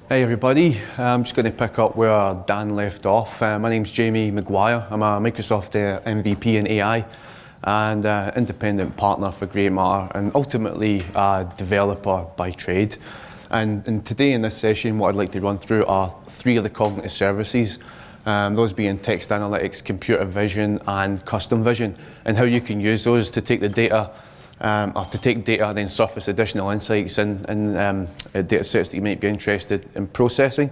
Hey everybody, I'm just going to pick up where Dan left off. My name's Jamie Maguire. I'm a Microsoft MVP in AI and independent partner for Great Matter, and ultimately a developer by trade. And today in this session, what I'd like to run through are three of the cognitive services, those being text analytics, computer vision, and custom vision, and how you can use those to take the data or to take data and then surface additional insights in data sets that you might be interested in processing.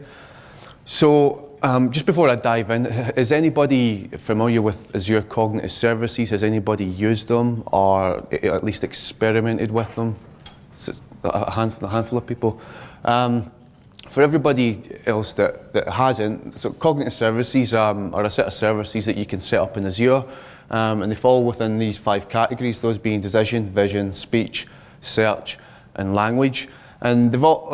So just before I dive in, is anybody familiar with Azure Cognitive Services? Has anybody used them or at least experimented with them? A handful of people. For everybody else that hasn't, so Cognitive Services are a set of services that you can set up in Azure. And they fall within these 5 categories, those being decision, vision, speech, search, and language. And they've all,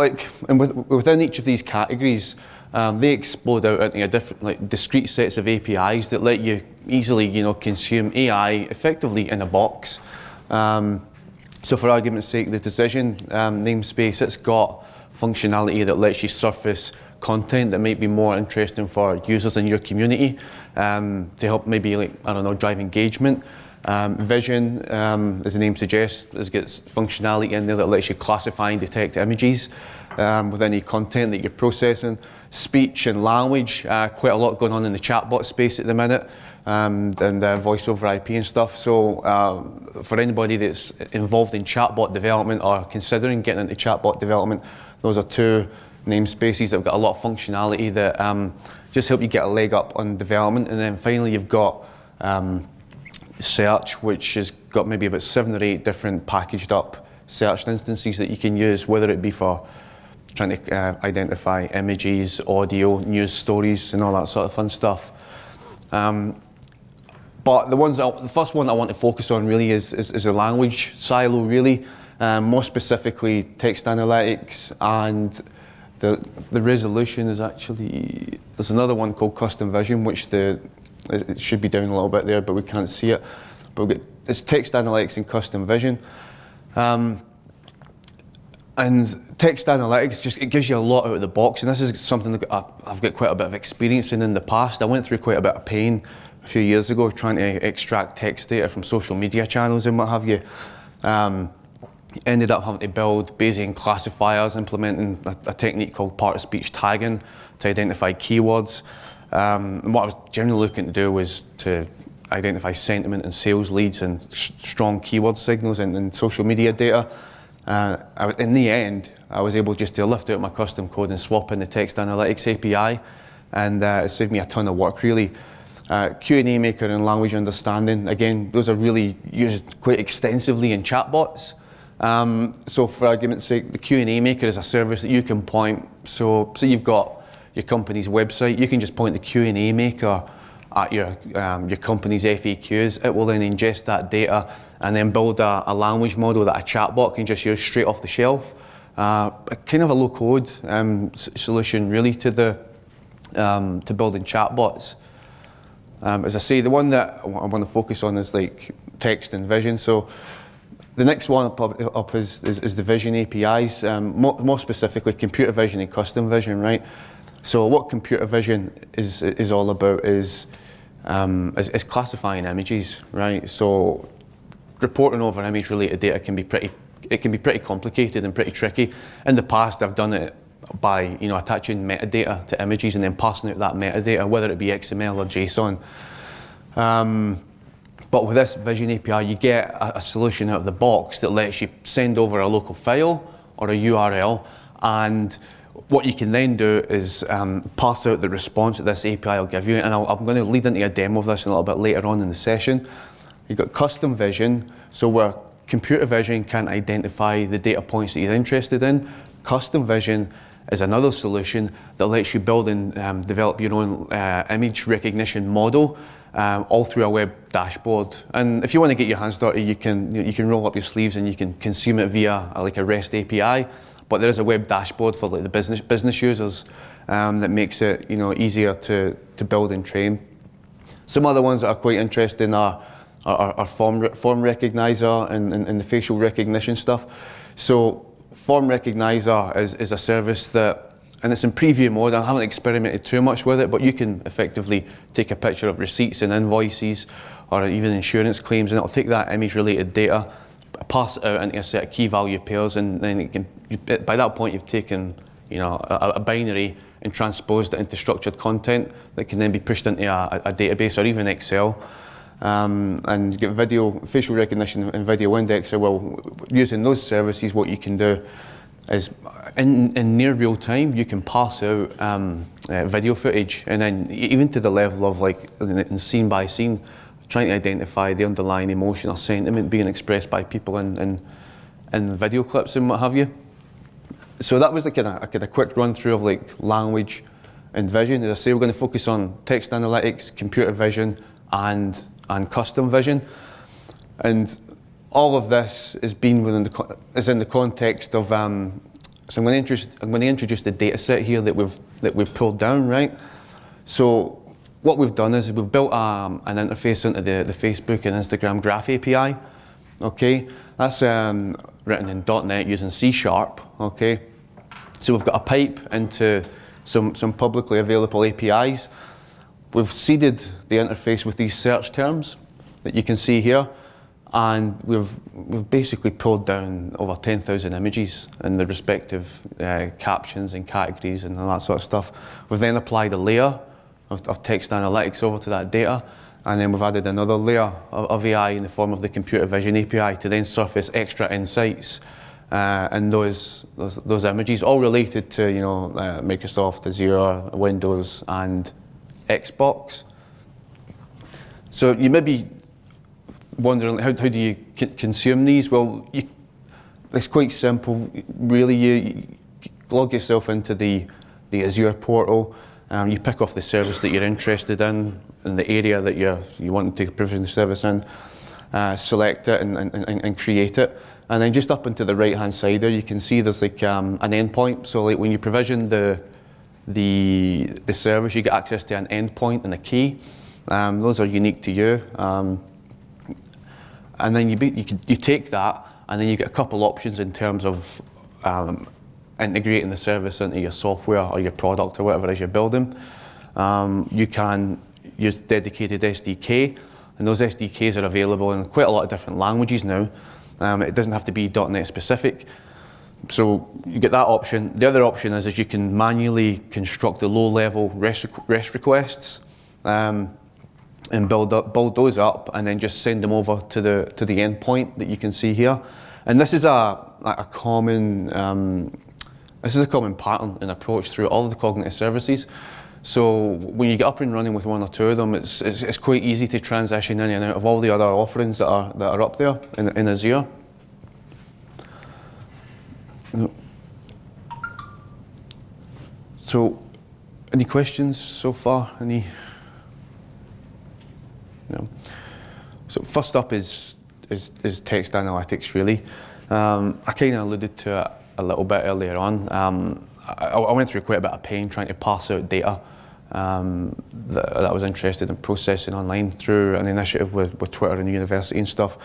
within each of these categories, they explode out into a different, discrete sets of APIs that let you easily, consume AI effectively in a box. So for argument's sake, the decision namespace, it's got functionality that lets you surface content that might be more interesting for users in your community to help maybe drive engagement. Vision, as the name suggests, gets functionality in there that lets you classify and detect images with any content that you're processing. Speech and language, quite a lot going on in the chatbot space at the minute, and voice over IP and stuff. So for anybody that's involved in chatbot development or considering getting into chatbot development, those are 2 namespaces that have got a lot of functionality that just help you get a leg up on development. And then finally you've got search, which has got maybe about 7 or 8 different packaged up search instances that you can use, whether it be for trying to identify images, audio, news stories, and all that sort of fun stuff. But the first one I want to focus on really is a language silo, really. More specifically, text analytics, and the resolution is actually, there's another one called custom vision, which it should be down a little bit there, but we can't see it. But it's text analytics and custom vision. And text analytics, it gives you a lot out of the box, and this is something that I've got quite a bit of experience in the past. I went through quite a bit of pain a few years ago trying to extract text data from social media channels and what have you. Ended up having to build Bayesian classifiers, implementing a technique called part-of-speech tagging to identify keywords. And what I was generally looking to do was to identify sentiment and sales leads and strong keyword signals in social media data. In the end, I was able just to lift out my custom code and swap in the text analytics API, and it saved me a ton of work, really. Q&A maker and language understanding, again, those are really used quite extensively in chatbots. So for argument's sake, the Q&A maker is a service that you can point, so you've got your company's website, you can just point the Q&A maker at your company's FAQs. It will then ingest that data and then build a language model that a chatbot can just use straight off the shelf. Kind of a low-code solution really to building chatbots. As I say, the one that I want to focus on is text and vision. So the next one up is the vision APIs, more specifically computer vision and custom vision, right? So what computer vision is all about is classifying images, right? So reporting over image-related data can be pretty complicated and pretty tricky. In the past, I've done it by attaching metadata to images and then passing out that metadata, whether it be XML or JSON. But with this Vision API, you get a solution out of the box that lets you send over a local file or a URL, and what you can then do is pass out the response that this API will give you, and I'm going to lead into a demo of this a little bit later on in the session. You've got custom vision, so where computer vision can identify the data points that you're interested in. Custom vision is another solution that lets you build and develop your own image recognition model, all through a web dashboard. And if you want to get your hands dirty, you can roll up your sleeves and you can consume it via a REST API. But there is a web dashboard for the business users that makes it easier to build and train. Some other ones that are quite interesting are form recognizer and the facial recognition stuff. So form recognizer is a service that and it's in preview mode. I haven't experimented too much with it, but you can effectively take a picture of receipts and invoices or even insurance claims, and it'll take that image related data, pass it out into a set of key value pairs, and then it can, by that point you've taken a binary and transposed it into structured content that can then be pushed into a database or even Excel. And get facial recognition and video indexer. Well, using those services, what you can do is in near real time, you can pass out video footage, and then even to the level of like in scene by scene, trying to identify the underlying emotion or sentiment being expressed by people in video clips and what have you. So that was a kind of quick run through of like language and vision. As I say, we're going to focus on text analytics, computer vision, and custom vision, and all of this is in the context of. So I'm going to introduce the data set here that we've pulled down, right? So what we've done is we've built an interface into the Facebook and Instagram Graph API. Okay, that's written in .NET using C#. Okay, so we've got a pipe into some publicly available APIs. We've seeded the interface with these search terms that you can see here, and we've basically pulled down over 10,000 images and the respective captions and categories and all that sort of stuff. We've then applied a layer of text analytics over to that data, and then we've added another layer of AI in the form of the computer vision API to then surface extra insights and those images, all related to Microsoft, Azure, Windows, and Xbox. So you may be wondering how do you consume these? Well, it's quite simple, really. You log yourself into the Azure portal. You pick off the service that you're interested in the area that you want to provision the service in. Select it and create it, and then just up into the right hand side there, you can see there's like an endpoint. So like when you provision the service, you get access to an endpoint and a key. Those are unique to you. And then you take that, and then you get a couple options in terms of integrating the service into your software or your product or whatever it is you're building. You can use dedicated SDK, and those SDKs are available in quite a lot of different languages now. It doesn't have to be .NET specific. So you get that option. The other option is you can manually construct the low-level REST requests and build those up, and then just send them over to the endpoint that you can see here. And this is a common pattern and approach through all of the cognitive services. So when you get up and running with one or two of them, it's quite easy to transition in and out of all the other offerings that are up there in Azure. So, any questions so far? Any? No. So first up is text analytics, really. I kind of alluded to it a little bit earlier on. I went through quite a bit of pain trying to parse out data that I was interested in processing online through an initiative with Twitter and the university and stuff.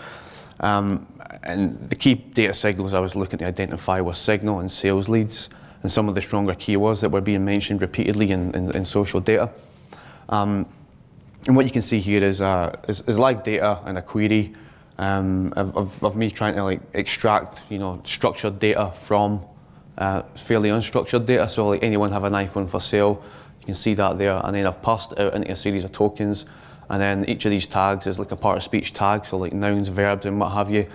And the key data signals I was looking to identify were signal and sales leads, and some of the stronger keywords that were being mentioned repeatedly in social data. And what you can see here is live data and a query of me trying to like extract structured data from fairly unstructured data. So like anyone have an iPhone for sale, you can see that there, and then I've passed it out into a series of tokens, and then each of these tags is like a part of speech tag, so like nouns, verbs, and what have you.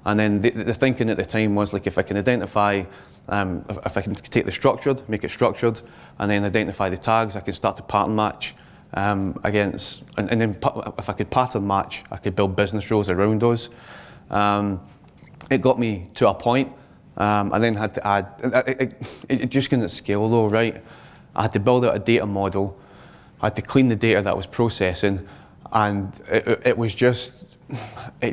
And then the thinking at the time was like, if I can identify, if I can take the structured, make it structured, and then identify the tags, I can start to pattern match against, and then if I could pattern match, I could build business rules around those. It got me to a point. I then had to add, it just couldn't scale though, right? I had to build out a data model, I had to clean the data that I was processing, and it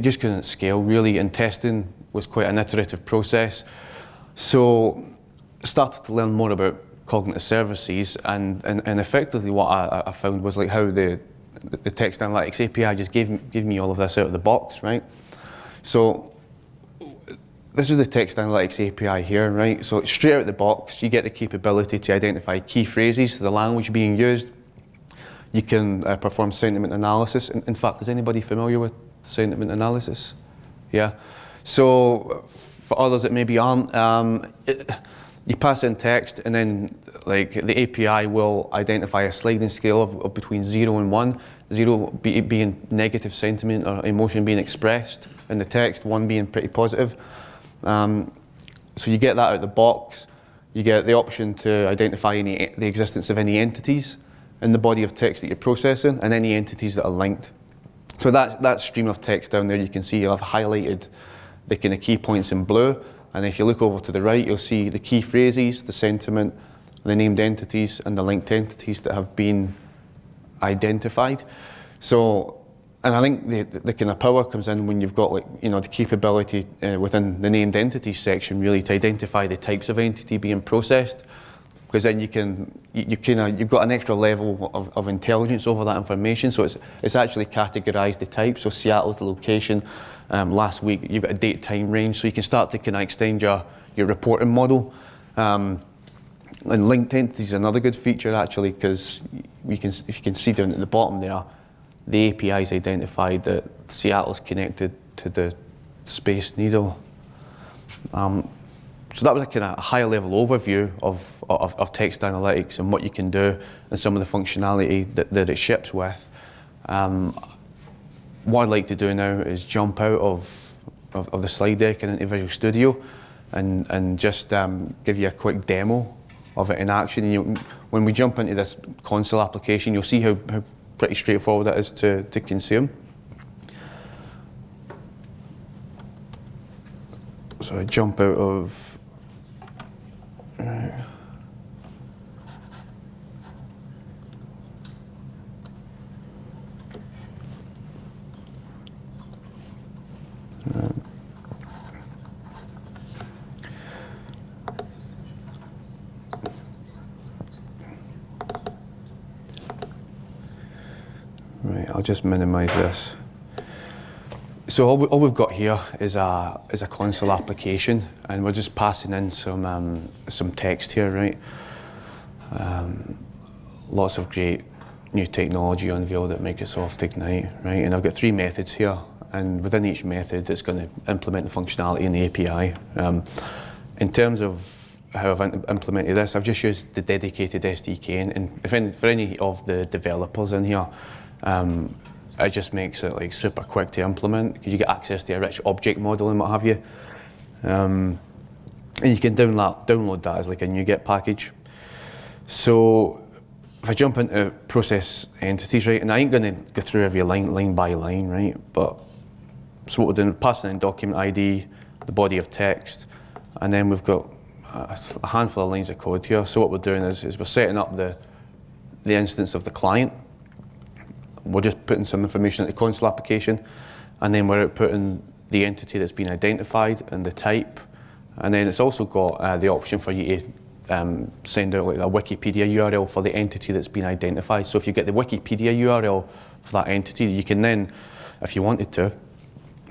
just couldn't scale really, and testing was quite an iterative process. So I started to learn more about cognitive services, and effectively what I found was like how the text analytics API just gave me all of this out of the box, right? So this is the text analytics API here, right? So straight out the box, you get the capability to identify key phrases, the language being used. You can perform sentiment analysis. In fact, is anybody familiar with sentiment analysis? Yeah. So for others that maybe aren't, you pass in text, and then like the API will identify a sliding scale of between 0 and 1. 0 being negative sentiment or emotion being expressed in the text, 1 being pretty positive. So you get that out of the box. You get the option to identify the existence of any entities in the body of text that you're processing and any entities that are linked. So that stream of text down there, you can see you'll have highlighted the kind of key points in blue. And if you look over to the right, you'll see the key phrases, the sentiment, the named entities, and the linked entities that have been identified. So, and I think the kind of power comes in when you've got, like, you know, the capability within the named entities section really to identify the types of entity being processed, because then you've got an extra level of intelligence over that information. So it's actually categorized the type. So Seattle's the location. Last week you've got a date time range, so you can start to kind of extend your reporting model. And linked entities is another good feature actually, because if you can see down at the bottom there, the API's identified that Seattle's connected to the Space Needle. So that was a kind of high level overview of text analytics and what you can do and some of the functionality that it ships with. What I'd like to do now is jump out of the slide deck and into Visual Studio and just give you a quick demo of it in action. And when we jump into this console application, you'll see how pretty straightforward it is to consume. So I jump out of... Right, I'll just minimize this. So all we've got here is a console application, and we're just passing in some text here, right? Lots of great new technology unveiled at Microsoft Ignite, right? And I've got 3 methods here, and within each method, it's going to implement the functionality in the API. In terms of how I've implemented this, I've just used the dedicated SDK, and for any of the developers in here, it just makes it like super quick to implement, because you get access to a rich object model and what have you. And you can download that as like a NuGet package. So if I jump into process entities, right, and I ain't going to go through every line by line, right, but so what we're doing, we're passing in document ID, the body of text, and then we've got a handful of lines of code here. So what we're doing is we're setting up the instance of the client. We're just putting some information into the console application, and then we're outputting the entity that's been identified and the type. And then it's also got the option for you to send out like a Wikipedia URL for the entity that's been identified. So if you get the Wikipedia URL for that entity, you can then, if you wanted to,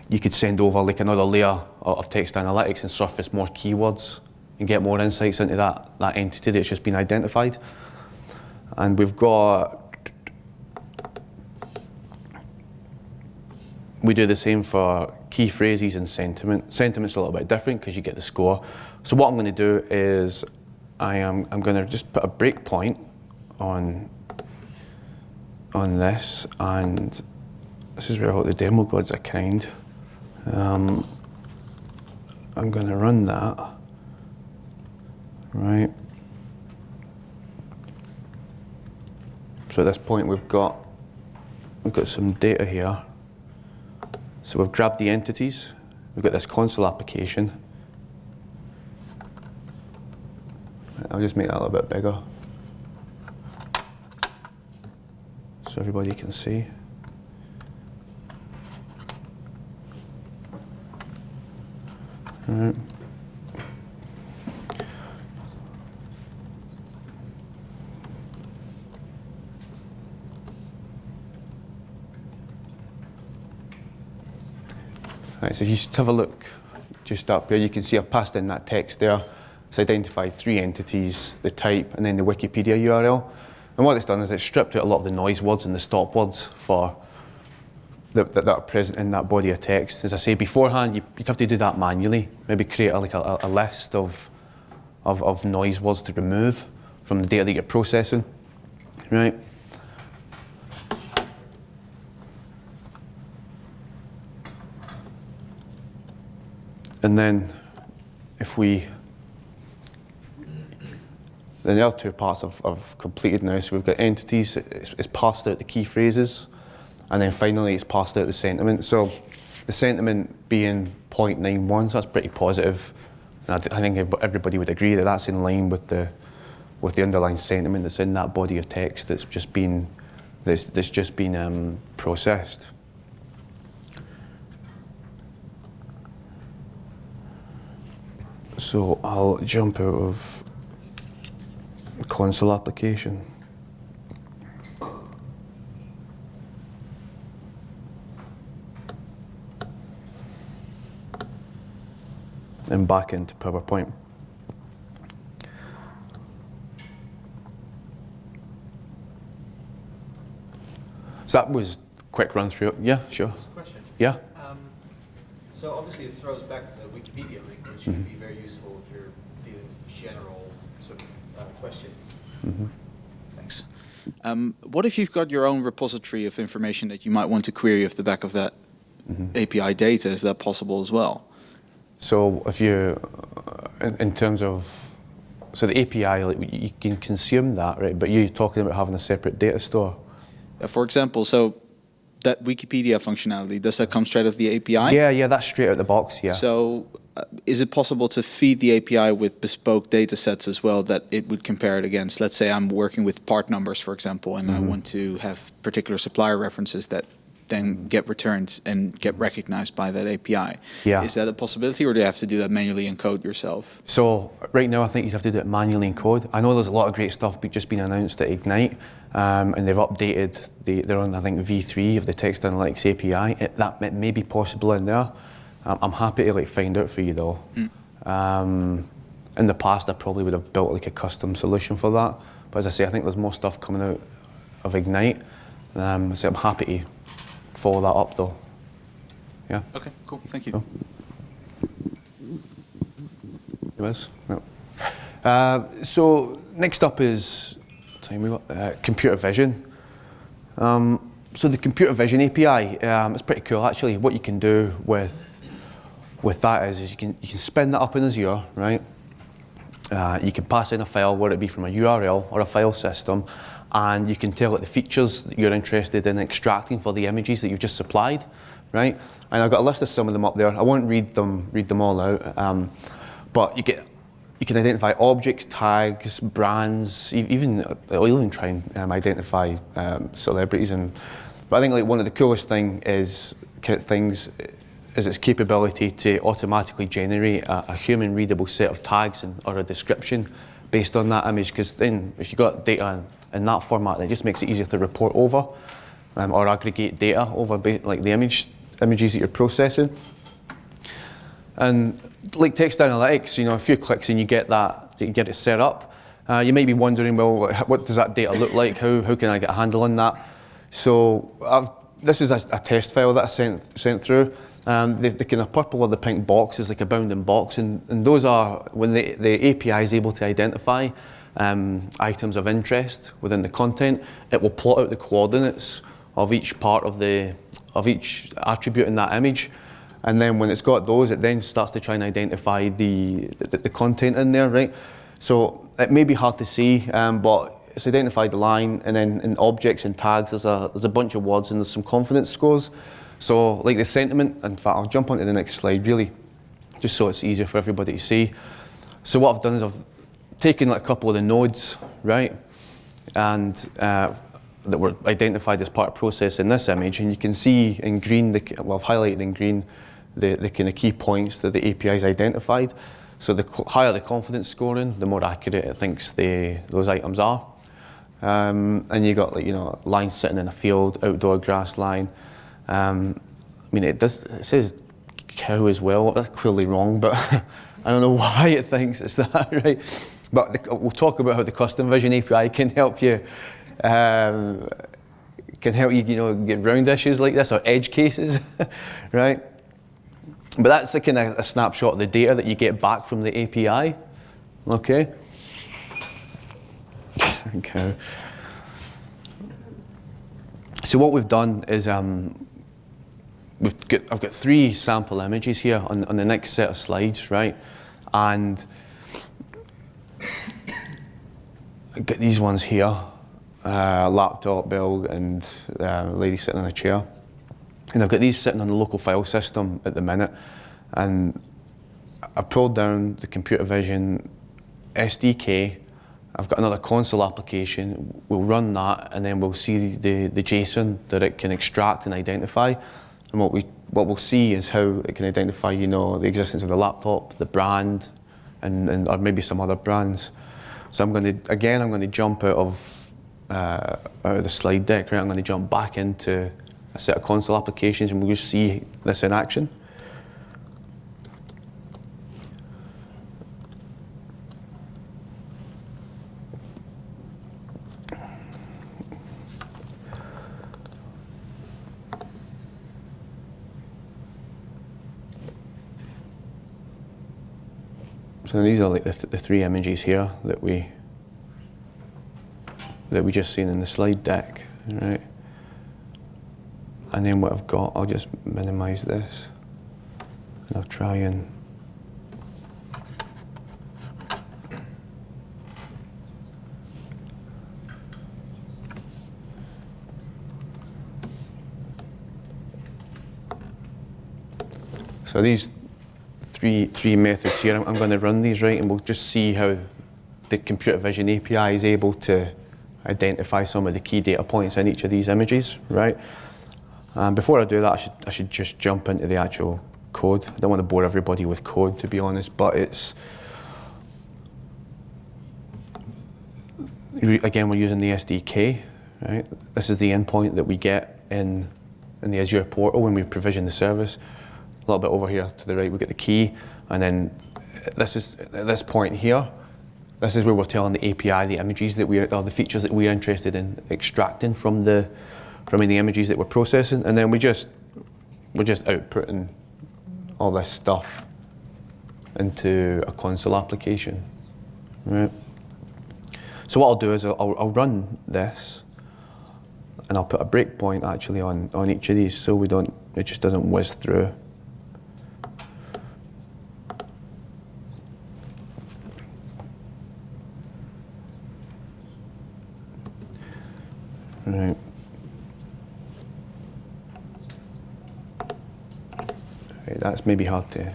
you could send over like another layer of text analytics and surface more keywords and get more insights into that entity that's just been identified. And we've got, we do the same for key phrases and sentiment. Sentiment's a little bit different because you get the score. So what I'm going to do is I'm going to just put a breakpoint on this, and this is where I hope the demo gods are kind. I'm going to run that, right? So at this point we've got some data here. So we've grabbed the entities, we've got this console application. I'll just make that a little bit bigger so everybody can see. All right. Right, so just have a look just up here, you can see I've passed in that text there. It's identified 3 entities, the type, and then the Wikipedia URL. And what it's done is it's stripped out a lot of the noise words and the stop words for that are present in that body of text. As I say, beforehand, you'd have to do that manually. Maybe create a list of noise words to remove from the data that you're processing, right? And then then the other 2 parts I've completed now. So we've got entities, it's passed out the key phrases, and then finally it's passed out the sentiment. So the sentiment being 0.91, so that's pretty positive. And I think everybody would agree that that's in line with the underlying sentiment that's in that body of text that's just been processed. So I'll jump out of the console application. And back into PowerPoint. So that was a quick run through. Yeah, sure. Question. Yeah. So obviously it throws back the Wikipedia link, which can be very useful if you're dealing with general sort of questions. Thanks. What if you've got your own repository of information that you might want to query off the back of that API data? Is that possible as well? So if you, in terms of, so the API, like you can consume that, right? But you're talking about having a separate data store. For example, so that Wikipedia functionality, does that come straight off the API? Yeah, that's straight out the box, yeah. So is it possible to feed the API with bespoke data sets as well that it would compare it against? Let's say I'm working with part numbers, for example, and I want to have particular supplier references that then get returned and get recognized by that API. Yeah. Is that a possibility, or do you have to do that manually in code yourself? So right now I think you'd have to do it manually in code. I know there's a lot of great stuff just been announced at Ignite, and they've updated, they're on I think V3 of the Text Analytics API. It may be possible in there. I'm happy to find out for you though. In the past I probably would have built a custom solution for that. But as I say, I think there's more stuff coming out of Ignite. So I'm happy to follow that up though. Yeah. Okay, cool. Thank you. Cool. No. So next up is computer vision. So the computer vision API, it's pretty cool actually. What you can do with that is you can spin that up in Azure, right? You can pass in a file, whether it be from a URL or a file system, and you can tell it the features that you're interested in extracting for the images that you've just supplied, right? And I've got a list of some of them up there. I won't read them all out, but you can identify objects, tags, brands, even try and identify celebrities. But I think one of the coolest things is its capability to automatically generate a human readable set of tags or a description based on that image. Because then if you've got data in that format, it just makes it easier to report over or aggregate data over the images that you're processing. And like text analytics, a few clicks and you get it set up. You might be wondering, well, what does that data look like? How can I get a handle on that? So this is a test file that I sent through. The kind of purple or the pink box is like a bounding box, and those are when the API is able to identify items of interest within the content. It will plot out the coordinates of each part of each attribute in that image. And then when it's got those, it then starts to try and identify the content in there, right? So it may be hard to see, but it's identified the line, and then in objects and tags, there's a bunch of words and there's some confidence scores. So like the sentiment, in fact, I'll jump onto the next slide really, just so it's easier for everybody to see. So what I've done is I've taken a couple of the nodes, right? And that were identified as part of process in this image, and you can see in green, I've highlighted in green the kind of key points that the API is identified. So the higher the confidence scoring, the more accurate it thinks those items are. And you got lines sitting in a field, outdoor grass line. It says cow as well. That's clearly wrong, but I don't know why it thinks it's that, right? But we'll talk about how the custom vision API can help you, get round issues like this or edge cases, right? But that's a kind of a snapshot of the data that you get back from the API, okay? Okay. So what we've done is I've got 3 sample images here on the next set of slides, right? And I've got these ones here, laptop build and lady sitting in a chair. And I've got these sitting on the local file system at the minute. And I pulled down the computer vision SDK. I've got another console application. We'll run that, and then we'll see the JSON that it can extract and identify. And what we'll see is how it can identify, the existence of the laptop, the brand, or maybe some other brands. So I'm going to jump out of the slide deck, right? I'm going to jump back into a set of console applications, and we'll just see this in action. So these are like the 3 images here that we just seen in the slide deck, right? And then what I've got, I'll just minimize this, and I'll try and so these three methods here, I'm going to run these, right, and we'll just see how the computer vision API is able to identify some of the key data points in each of these images, right? Before I do that, I should just jump into the actual code. I don't want to bore everybody with code, to be honest, but again, we're using the SDK, right? This is the endpoint that we get in the Azure portal when we provision the service. A little bit over here to the right, we get the key, and then at this point here, this is where we're telling the API the images that or the features that we're interested in extracting from the images that we're processing, and then we're just outputting all this stuff into a console application, right? So what I'll do is I'll run this, and I'll put a breakpoint actually on each of these, so it just doesn't whiz through. Right. Right, that's maybe hard to.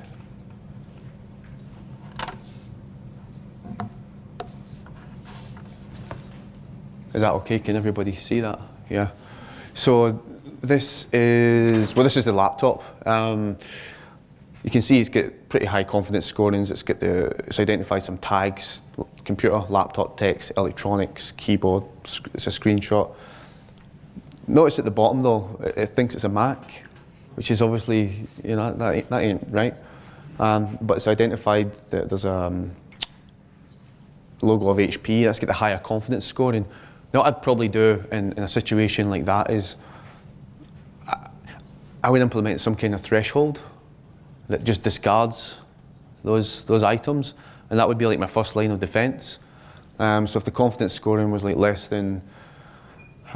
Is that okay? Can everybody see that? Yeah. So this is the laptop. You can see it's got pretty high confidence scorings. It's identified some tags: computer, laptop, text, electronics, keyboard. It's a screenshot. Notice at the bottom though, it thinks it's a Mac, which is obviously, that ain't right. But it's identified that there's a logo of HP. That's got the higher confidence scoring. Now what I'd probably do in a situation like that is I would implement some kind of threshold that just discards those items, and that would be like my first line of defense. So if the confidence scoring was like less than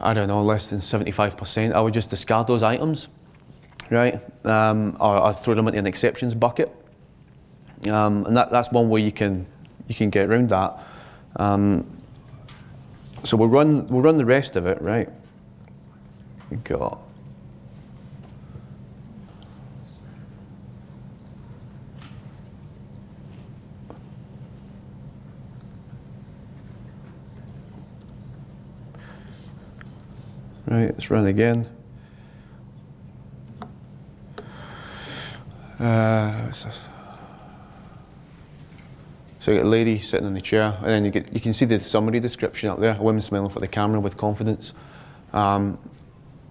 75%, I would just discard those items, right? Or throw them into an exceptions bucket. And that's one way you can get around that. So we'll run the rest of it, right? We've got right, let's run again. So you get a lady sitting in the chair, and then you can see the summary description up there. A woman smiling for the camera with confidence of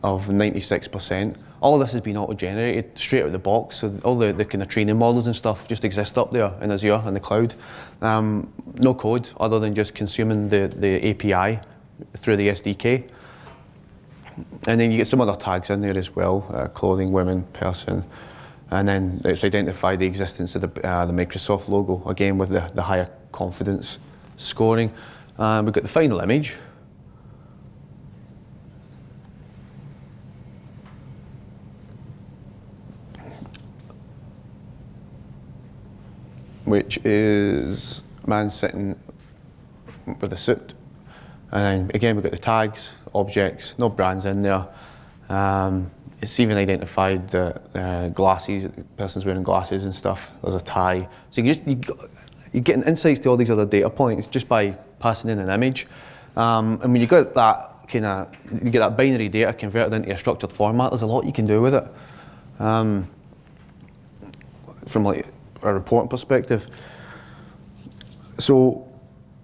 96%. all this has been auto-generated straight out of the box. So all the kind of training models and stuff just exist up there in Azure in the cloud. No code other than just consuming the API through the SDK. And then you get some other tags in there as well, clothing, women, person. And then it's identified the existence of the Microsoft logo, again with the higher confidence scoring. We've got the final image. Which is a man sitting with a suit. And then again, we've got the tags, objects, no brands in there. It's even identified the glasses, the person's wearing glasses and stuff. There's a tie. So you're getting insights to all these other data points just by passing in an image. And when you get that you get that binary data converted into a structured format, there's a lot you can do with it. From like a reporting perspective. So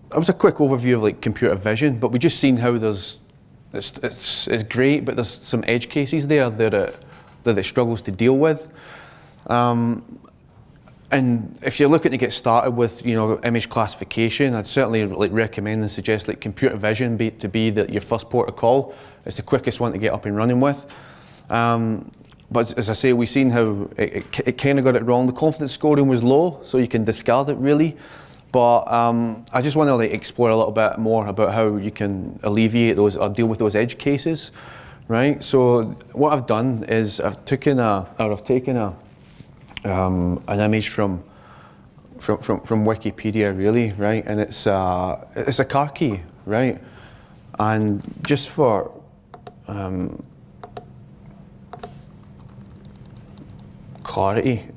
that was a quick overview of like computer vision, but we just seen how it's great, but there's some edge cases there that it struggles to deal with. And if you're looking to get started with image classification, I'd certainly like recommend and suggest like computer vision to be your first port of call. It's the quickest one to get up and running with. But as I say, we've seen how it kind of got it wrong. The confidence scoring was low, so you can discard it really. But I just want to like explore a little bit more about how you can alleviate those or deal with those edge cases, right? So what I've done is I've taken an image from Wikipedia really, right? And it's a car key, right? And just for clarity,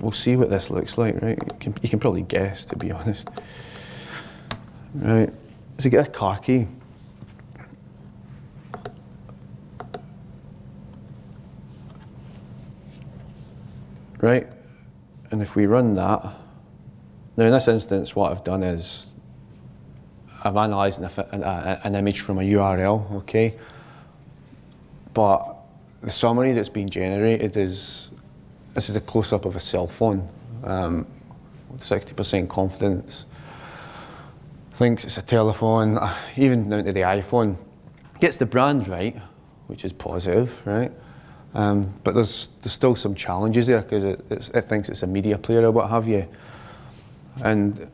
we'll see what this looks like, right? You can probably guess, to be honest. Right, so you get a car key. Right, and if we run that, now in this instance what I've done is I've analysed an image from a URL, okay? But the summary that's been generated is, this is a close-up of a cell phone, 60% confidence. Thinks it's a telephone, even down to the iPhone. Gets the brand right, which is positive, right? But there's still some challenges there because it thinks it's a media player or what have you. And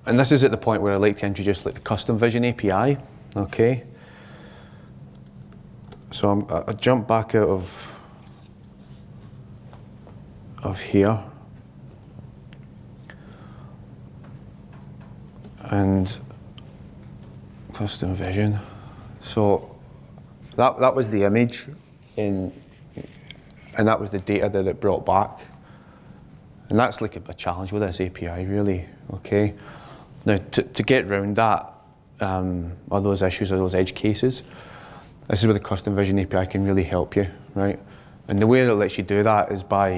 this is at the point where I like to introduce like the custom vision API, okay? So I jump back out of here. And custom vision. So that was the image and that was the data that it brought back. And that's like a challenge with this API really, okay? Now to get around that, or those issues or those edge cases, this is where the custom vision API can really help you, right? And the way that it lets you do that is by,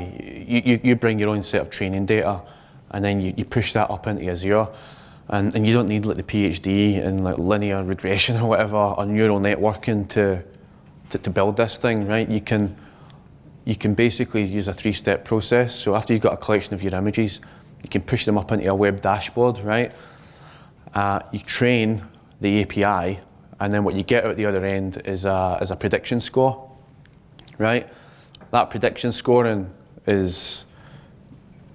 you bring your own set of training data and then you push that up into Azure. And you don't need like the PhD in like linear regression or whatever, or neural networking to build this thing, right? You can basically use a 3-step process. So after you've got a collection of your images, you can push them up into a web dashboard, right? You train the API, and then what you get out the other end is a prediction score, right? That prediction scoring is,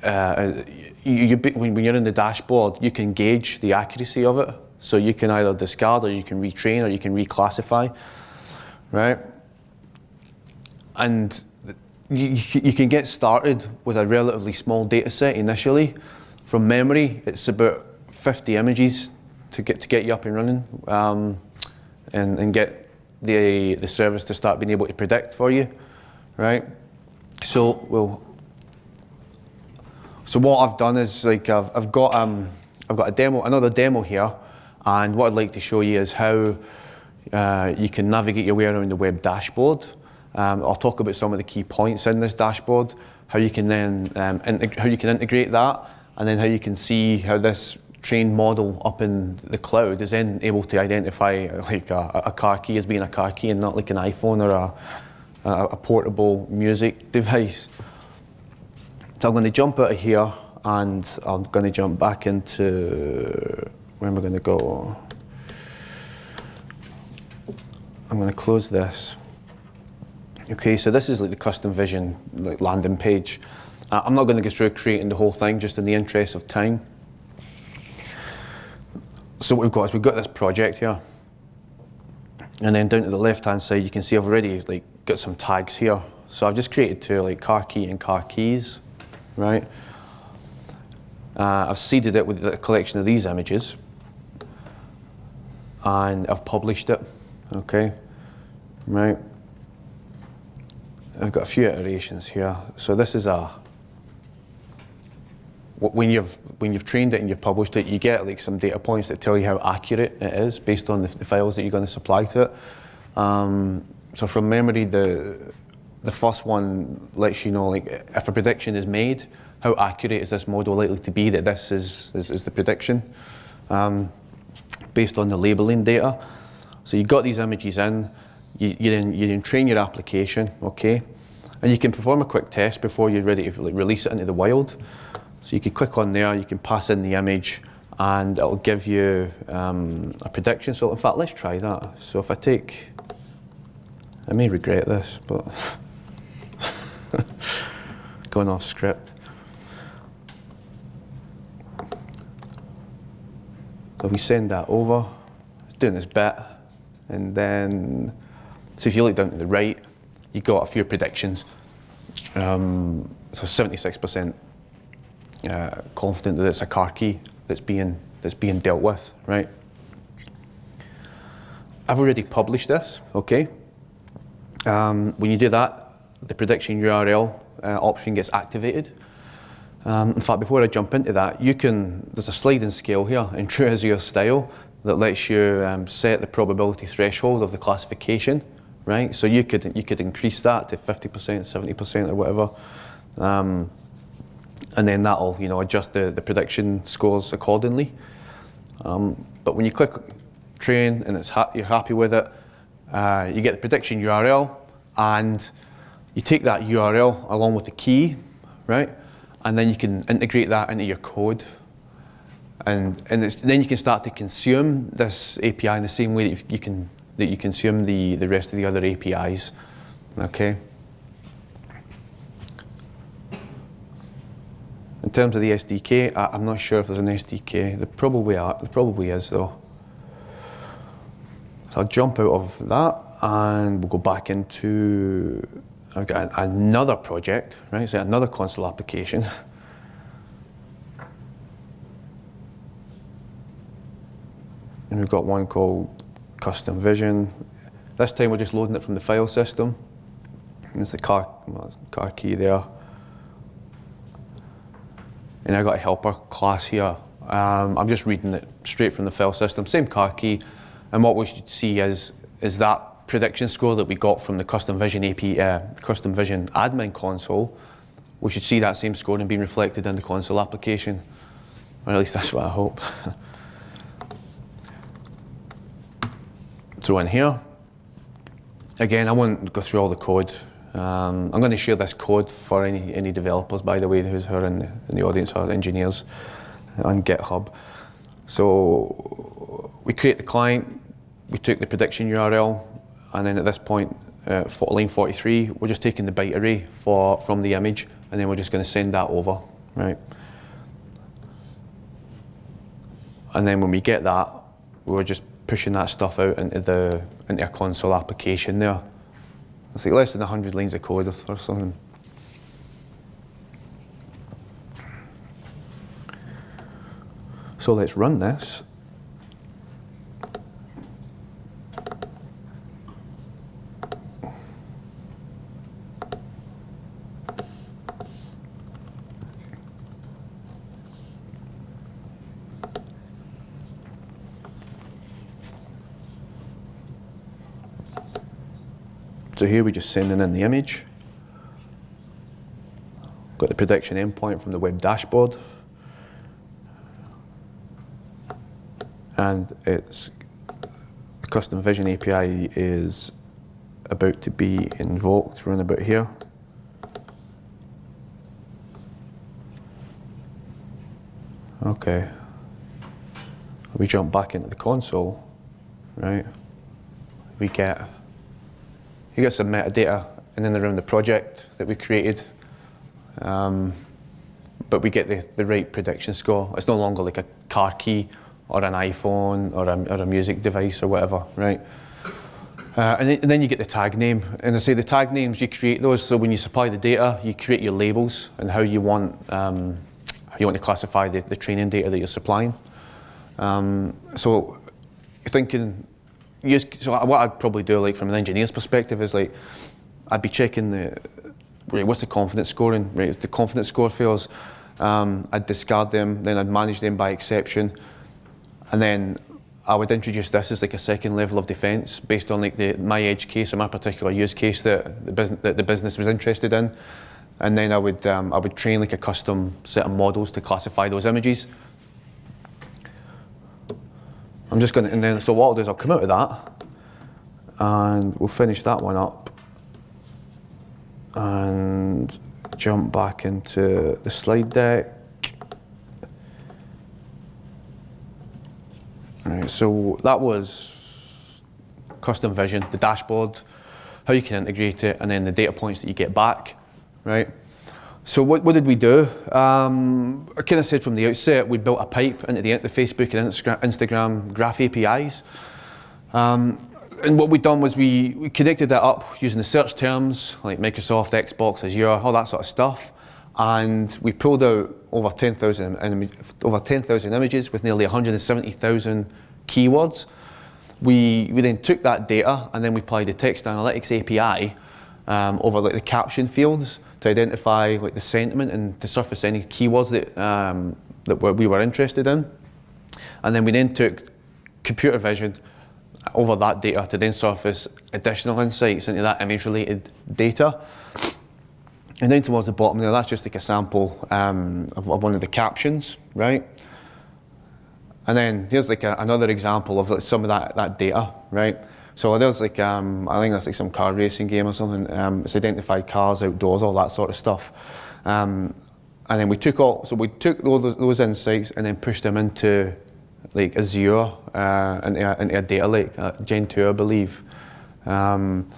when you're in the dashboard, you can gauge the accuracy of it. So you can either discard, or you can retrain, or you can reclassify, right? And you can get started with a relatively small data set initially. From memory, it's about 50 images to get you up and running, and get the service to start being able to predict for you, right? So what I've done is like I've got another demo here, and what I'd like to show you is how you can navigate your way around the web dashboard. I'll talk about some of the key points in this dashboard, how you can then integrate that, and then how you can see how this trained model up in the cloud is then able to identify like a car key as being a car key and not like an iPhone or a portable music device. So I'm going to jump out of here and I'm going to jump back into, where am I going to go? I'm going to close this. Okay, so this is like the custom vision like landing page. I'm not going to go through creating the whole thing just in the interest of time. So what we've got is we've got this project here. And then down to the left-hand side, you can see I've already like got some tags here. So I've just created two, like car key and car keys, right? I've seeded it with a collection of these images. And I've published it, okay? Right? I've got a few iterations here. So this is when you've trained it and you've published it, you get like some data points that tell you how accurate it is based on the files that you're going to supply to it. So from memory, the first one lets you know like if a prediction is made, how accurate is this model likely to be that this is the prediction based on the labeling data. So you've got these images in, you then train your application, okay? And you can perform a quick test before you're ready to like, release it into the wild. So you can click on there, you can pass in the image, and it'll give you a prediction. So in fact, let's try that. So if I may regret this, but going off script. So we send that over, it's doing this bit, and then, so if you look down to the right, you got a few predictions. So 76% confident that it's a car key that's being dealt with, right? I've already published this, okay? When you do that, the prediction URL option gets activated. In fact, before I jump into that, there's a sliding scale here in true Azure style that lets you set the probability threshold of the classification, right? So you could increase that to 50%, 70% or whatever. And then that'll adjust the prediction scores accordingly. But when you click train and you're happy with it, you get the prediction URL, and you take that URL along with the key, right? And then you can integrate that into your code. And then you can start to consume this API in the same way that you consume the rest of the other APIs, okay? In terms of the SDK, I'm not sure if there's an SDK. There probably is though. So I'll jump out of that and we'll go back into, I've got another project, right? So another console application. And we've got one called Custom Vision. This time we're just loading it from the file system. And it's the car key there. And I got a helper class here. I'm just reading it straight from the file system, same car key. And what we should see is that prediction score that we got from the Custom Vision Custom Vision admin console. We should see that same scoring being reflected in the console application. Or at least that's what I hope. So in here, again, I won't go through all the code. I'm going to share this code for any developers, by the way, who are in the audience or engineers on GitHub. So we create the client, we took the prediction URL, and then at this point, line 43, we're just taking the byte array from the image, and then we're just going to send that over, right? And then when we get that, we're just pushing that stuff out into a console application there. It's like less than 100 lines of code or something. So let's run this. So here we're just sending in the image. Got the prediction endpoint from the web dashboard. And its Custom Vision API is about to be invoked around about here. Okay. We jump back into the console, right? You get some metadata in and around the project that we created, but we get the right prediction score. It's no longer like a car key or an iPhone or a music device or whatever, right? And then you get the tag name. And I say the tag names, you create those, so when you supply the data, you create your labels and how you want to classify the training data that you're supplying. So you're thinking, so what I'd probably do, like from an engineer's perspective, is like I'd be checking what's the confidence scoring, right? If the confidence score fails, I'd discard them, then I'd manage them by exception, and then I would introduce this as like a second level of defense based on like my edge case or my particular use case that the business was interested in, and then I would train like a custom set of models to classify those images. I'm just going to, and then so what I'll do is I'll come out of that, and we'll finish that one up, and jump back into the slide deck. Right, so that was custom vision, the dashboard, how you can integrate it, and then the data points that you get back, right? So what did we do? I kind of said from the outset, we built a pipe into the Facebook and Instagram graph APIs. And what we'd done was we connected that up using the search terms like Microsoft, Xbox, Azure, all that sort of stuff. And we pulled out over 10,000 images with nearly 170,000 keywords. We then took that data and then we applied the text analytics API over like the caption fields to identify like the sentiment and to surface any keywords that we were interested in. And then we then took computer vision over that data to then surface additional insights into that image-related data. And then towards the bottom there, that's just like a sample of one of the captions, right? And then here's like another example of like some of that data, right? So there's like, I think that's like some car racing game or something. It's identified cars, outdoors, all that sort of stuff. And then we took all those insights and then pushed them into like Azure, into a data lake, Gen 2, I believe. And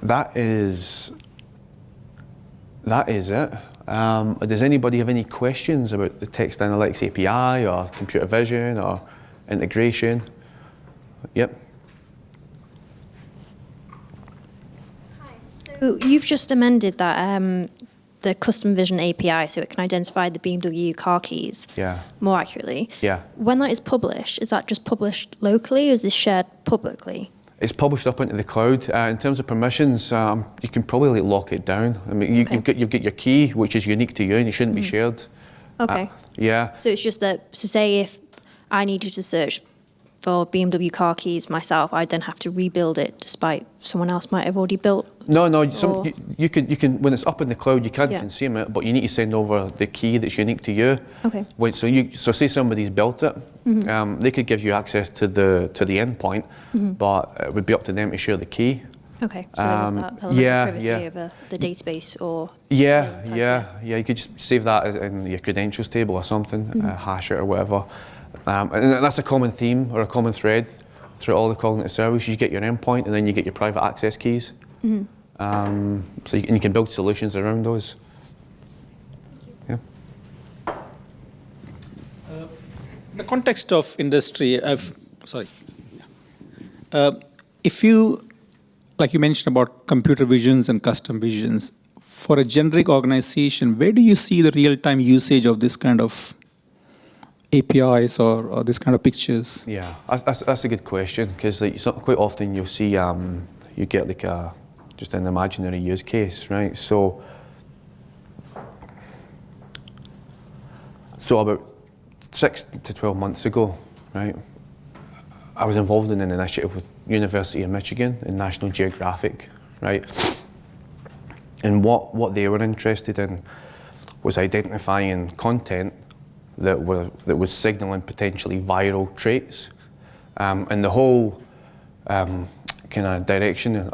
that is it. Does anybody have any questions about the text analytics API or computer vision or integration? Yep. Hi. So you've just amended that the custom vision API so it can identify the BMW car keys more accurately. Yeah. When that is published, is that just published locally or is this shared publicly? It's published up into the cloud. In terms of permissions, you can probably like lock it down. I mean, you've got your key, which is unique to you, and it shouldn't be shared. Okay. Yeah. So it's just that. So say if I needed to search for BMW car keys myself, I'd then have to rebuild it, despite someone else might have already built. No. You can when it's up in the cloud, you can consume it, but you need to send over the key that's unique to you. Okay. So say somebody's built it, they could give you access to the endpoint, but it would be up to them to share the key. Okay. So there was that element of privacy over the database or. Yeah. You could just save that in your credentials table or something, hash it or whatever. And that's a common theme or a common thread through all the cognitive services. You get your endpoint and then you get your private access keys. So you can build solutions around those. Yeah. In the context of industry, if you, like you mentioned about computer visions and custom visions, for a generic organization, where do you see the real-time usage of this kind of APIs or this kind of pictures? Yeah, that's a good question, because like, quite often you'll see you get like just an imaginary use case, right? So about 6 to 12 months ago, right, I was involved in an initiative with University of Michigan and National Geographic, right? And what they were interested in was identifying content that was signaling potentially viral traits. And the whole kind of direction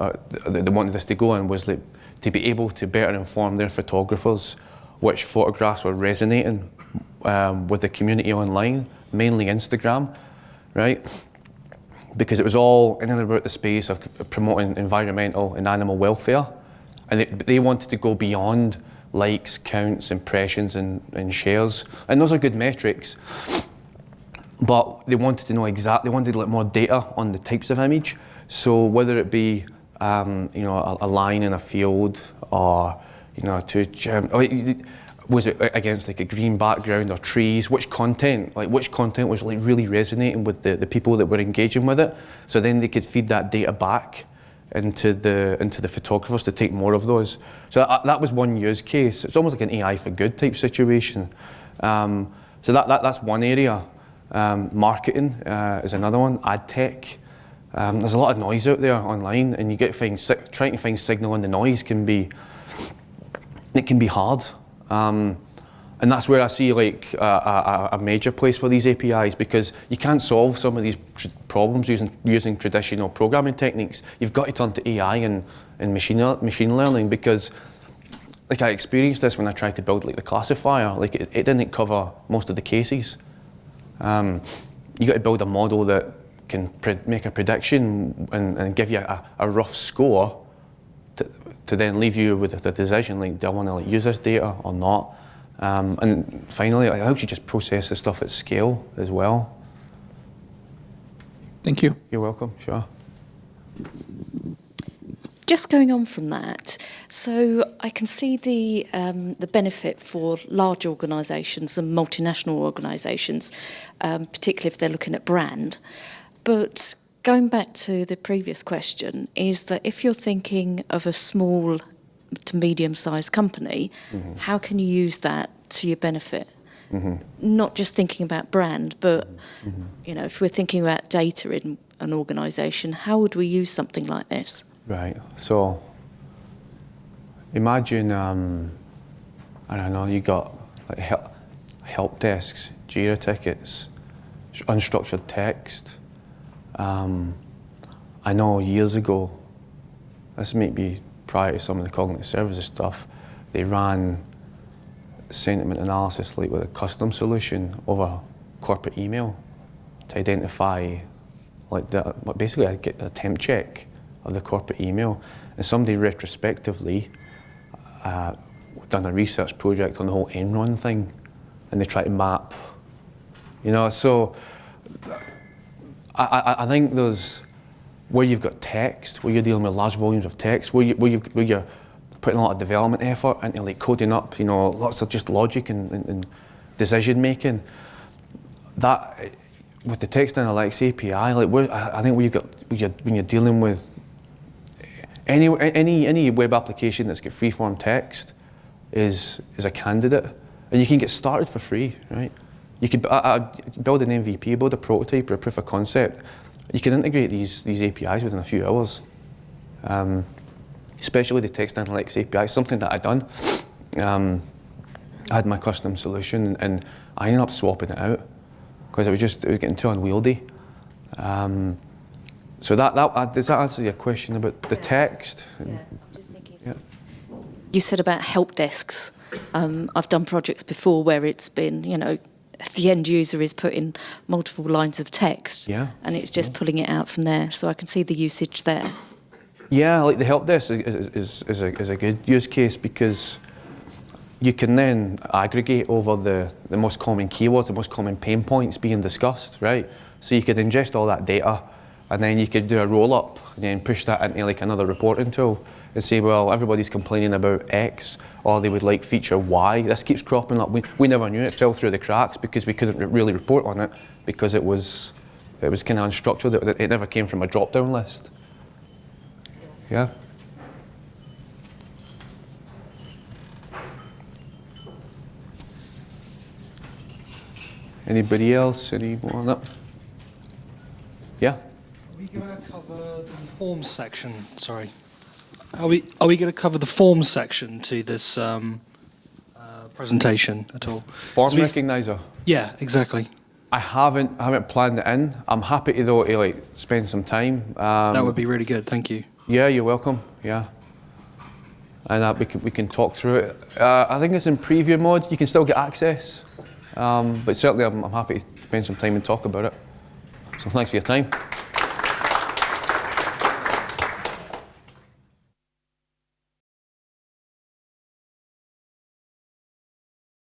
they wanted us to go in was like to be able to better inform their photographers which photographs were resonating with the community online, mainly Instagram, right? Because it was all in and about the space of promoting environmental and animal welfare, and they wanted to go beyond likes, counts, impressions, and shares, and those are good metrics. But they wanted to know they wanted like more data on the types of image. So whether it be a line in a field, or was it against like a green background or trees? Which content was like really resonating with the people that were engaging with it? So then they could feed that data back into the photographers to take more of those. So that was one use case. It's almost like an AI for good type situation. So that's one area. Marketing is another one. Ad tech. There's a lot of noise out there online, and you get trying to find signal in the noise can be hard. And that's where I see like a major place for these APIs, because you can't solve some of these problems using traditional programming techniques. You've got to turn to AI and machine learning, because like I experienced this when I tried to build like the classifier. Like it didn't cover most of the cases. You got to build a model that can make a prediction and give you a rough score to then leave you with the decision, like, do I want to like use this data or not? And finally, how do you just process the stuff at scale as well? Thank you. You're welcome, sure. Just going on from that, so I can see the benefit for large organisations and multinational organisations, particularly if they're looking at brand. But going back to the previous question, is that if you're thinking of a small to medium-sized company, mm-hmm. how can you use that to your benefit? Mm-hmm. Not just thinking about brand, but mm-hmm. If we're thinking about data in an organisation, how would we use something like this? Right. So imagine, I don't know, you got like help desks, Jira tickets, unstructured text. I know years ago, this might be prior to some of the cognitive services stuff, they ran sentiment analysis like with a custom solution over corporate email to identify like basically a temp check of the corporate email. And somebody retrospectively done a research project on the whole Enron thing, and they try to map, so I think there's where you've got text, where you're dealing with large volumes of text, where you're putting a lot of development effort into like coding up, lots of just logic and decision making. That with the text analytics API, I think when you're dealing with any web application that's got free-form text is a candidate, and you can get started for free, right? You could build an MVP, build a prototype or a proof of concept. You can integrate these APIs within a few hours. Especially the text analytics API, something that I'd done. I had my custom solution, and I ended up swapping it out because it was getting too unwieldy. So does that answer your question about the text? Yeah, I'm just thinking. Yeah. You said about help desks. I've done projects before where it's been, the end user is putting multiple lines of text, and it's just pulling it out from there. So I can see the usage there. Yeah, like the help desk is a good use case, because you can then aggregate over the most common keywords, the most common pain points being discussed, right? So you could ingest all that data, and then you could do a roll-up and then push that into like another reporting tool and say, well, everybody's complaining about X, or they would like feature Y. This keeps cropping up. We never knew it fell through the cracks because we couldn't really report on it because it was kind of unstructured. It never came from a drop-down list. Yeah. Anybody else? Anyone up? Yeah. Are we going to cover the forms section? Sorry. Are we going to cover the forms section to this presentation at all? Form recognizer. Yeah, exactly. I haven't planned it in. I'm happy to though to like spend some time. That would be really good. Thank you. Yeah, you're welcome. Yeah, and we can talk through it. I think it's in preview mode. You can still get access, but certainly I'm happy to spend some time and talk about it. So thanks for your time.